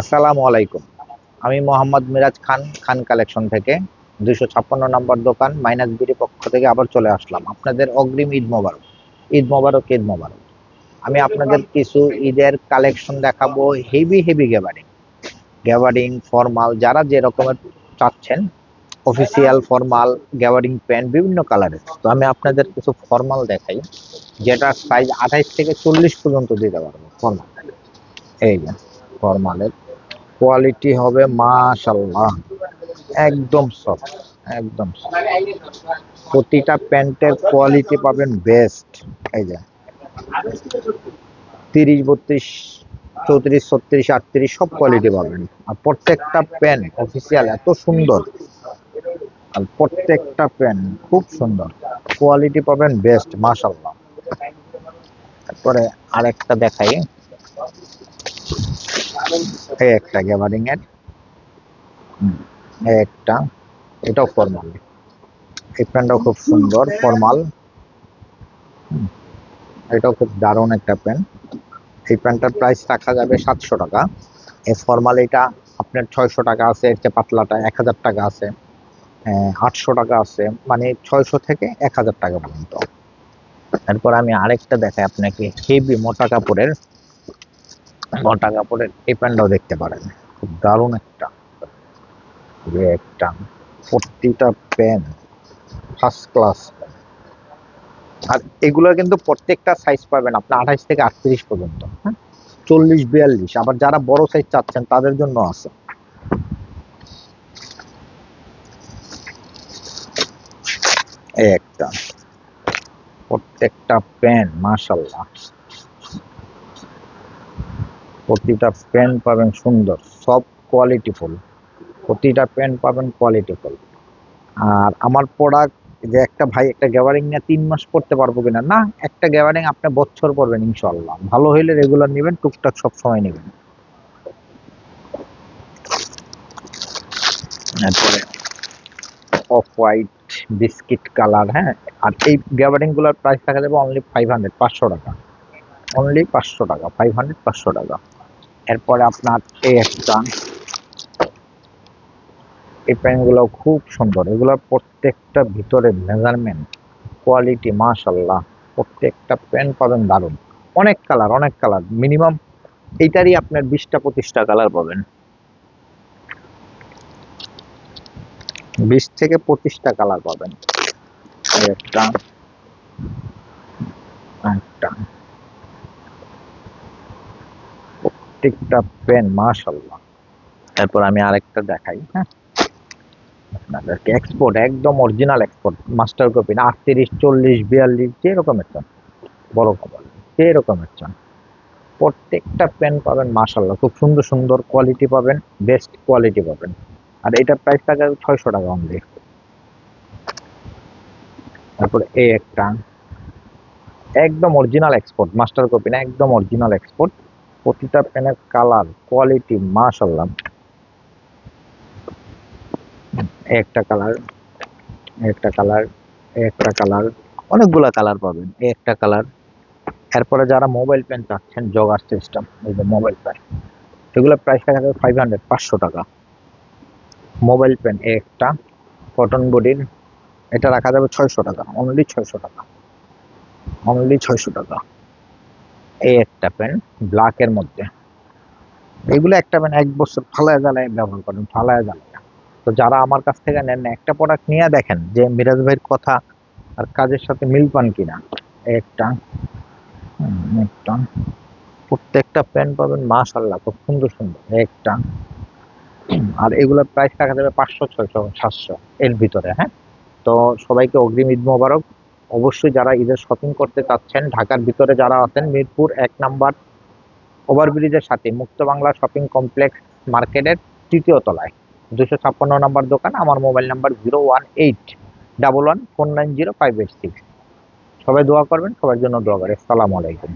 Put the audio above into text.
আসসালামু আলাইকুম। আমি মোহাম্মদ মিরাজ খান, খান কালেকশন থেকে 256 নম্বর দোকান মাইনাস বিডি পক্ষ থেকে আবার চলে আসলাম। আপনাদের অগ্রিম ঈদ মোবারক। ঈদ মোবারক, ঈদ মোবারক। আমি আপনাদের কিছু ঈদের কালেকশন দেখাবো। হেভি হেভি গ্যাবারিং, গ্যাবারিং ফর্মাল যারা যে রকমের চাচ্ছেন, অফিসিয়াল ফর্মাল গ্যাবারিং প্যান্ট বিভিন্ন কালারের। তো আমি আপনাদের কিছু ফর্মাল দেখাই, যেটার সাইজ 28 থেকে 40 পর্যন্ত দিতে পারবো ফর্মাল। এই যে ফর্মালের কোয়ালিটি হবে মাশাআল্লাহ, একদম সফট, একদম soft। প্রতিটা প্যান্টের কোয়ালিটি পাবেন বেস্ট। এই যে 30, 32, 34, 36, 38 সব কোয়ালিটি পাবেন। আর প্রত্যেকটা প্যান্ট অফিসিয়াল এত সুন্দর, আর প্রত্যেকটা প্যান্ট খুব সুন্দর, কোয়ালিটি পাবেন বেস্ট মাশাআল্লাহ। তারপরে আরেকটা দেখাই, এই একটা গ্যাবারিং এর, এই একটা, এটাও ফর্মাল। এই প্যান্টটাও খুব সুন্দর ফর্মাল, এটাও খুব দারুণ একটা প্যান্ট। এই প্যান্টটার প্রাইস রাখা যাবে 700 টাকা। এই ফর্মাল এটা আপনার 600 টাকা আছে, এর চেয়ে পাতলাটা 1000 টাকা আছে, 800 টাকা আছে, মানে 600 থেকে 1000 টাকা পর্যন্ত। তারপর আমি আরেকটা দেখাই আপনাকে, হেভি মোটা কাপড়ের এই প্যান্টটাও দেখতে পারেন, খুব দারুণ একটা, একটা প্রতিটা প্যান্ট ফার্স্ট ক্লাস। আর এগুলো কিন্তু প্রত্যেকটা সাইজ পাবেন আপনি 28 থেকে 38 পর্যন্ত, হ্যাঁ, 40, 42। আবার যারা বড় সাইজ চাচ্ছেন তাদের জন্য আছে। এই একটা, প্রত্যেকটা প্যান্ট মাশাআল্লাহ, প্রতিটা প্যান্ট পাবেন সুন্দর, সব কোয়ালিটিফুল, প্রতিটা প্যান্ট পাবেন কোয়ালিটিফুল। আর আমার প্রোডাক্ট, যে একটা ভাই একটা গ্যাবারিং নিয়ে 3 মাস পড়তে পারবো কিনা, না, একটা গ্যাবারিং আপনি বছর পরবেন ইনশাল্লাহ। ভালো হইলে রেগুলার নেবেন, টুকটাক সব সময় নেবেন। তারপরে অফ হোয়াইট বিস্কিট কালার, হ্যাঁ। আর এই গ্যাবারিং গুলোর প্রাইস থাকা যাবে অনলি 500, 500 টাকা, অনলি 500 টাকা, 500, 500 টাকা। এরপরে আপনার এই একটা, এই প্যান্টগুলো খুব সুন্দর, এগুলোর প্রত্যেকটা ভিতরে মেজারমেন্ট কোয়ালিটি মাশাআল্লাহ, প্রত্যেকটা প্যান্ট পাবেন দারুণ। অনেক কালার, অনেক কালার, মিনিমাম এইটারই আপনার 20টা 25টা কালার পাবেন, 20 থেকে 25টা কালার পাবেন। এই একটা, একটা, প্রত্যেকটা প্যান্ট মাশাআল্লাহ। তারপর আমি আরেকটা দেখাই, হ্যাঁ, আপনাদেরকে এক্সপোর্ট, একদম অরিজিনাল এক্সপোর্ট, মাস্টার কপি না, 38, 40, 42 যে রকমের চান, বড় কাপড় যে রকমের চান, প্রত্যেকটা প্যান্ট পাবেন মাশাআল্লাহ, খুব সুন্দর সুন্দর কোয়ালিটি পাবেন, বেস্ট কোয়ালিটি পাবেন। আর এটা প্রাইস টাকা 600 টাকা অনলি। তারপরে এই একটা, একদম অরিজিনাল এক্সপোর্ট, মাস্টার কপি না, একদম অরিজিনাল এক্সপোর্ট, প্রতিটা প্যানের কালার কোয়ালিটি মাশাআল্লাহ। একটা কালার, একটা কালার, একটা কালার, অনেকগুলা কালার পাবেন, একটা কালার। এরপরে যারা মোবাইল পেন চাচ্ছেন, জগার সিস্টেম, এই যে মোবাইল পেন, এগুলো প্রাইস টাকা 500, 500 টাকা। মোবাইল পেন একটা কটন বডির, এটা রাখা যাবে 600 টাকা, অনলি 600 টাকা, অনলি 600 টাকা। এই একটা পেন ব্ল্যাকের মধ্যে, এগুলো একটা পেন 1 বছর ফালায় জ্বালায় ব্যবহার করেন, ফালায় জ্বালায়। তো যারা আমার কাছ থেকে নেন না, একটা প্রোডাক্ট নিয়ে দেখেন যে মিরাজ ভাইয়ের কথা আর কাজের সাথে মিল পান কিনা। একটা, একটা, প্রত্যেকটা প্যান্ট পাবেন মাশাআল্লাহ, খুব সুন্দর সুন্দর, একটা। আর এগুলোর প্রাইস টাকা যাবে 500, 600, 700 এর ভিতরে, হ্যাঁ। তো সবাইকে অগ্রিম ঈদ মোবারক। অবশ্যই যারা ঈদের শপিং করতে চাচ্ছেন, ঢাকার ভিতরে যারা আছেন, মিরপুর 1 নাম্বার ওভারব্রিজের সাথে মুক্ত বাংলা শপিং কমপ্লেক্স মার্কেটের 3য় তলায় 256 নম্বর দোকান। আমার মোবাইল নাম্বার 01811490586। সবাই দোয়া করবেন, সবার জন্য দোয়া করে। আসসালামু আলাইকুম।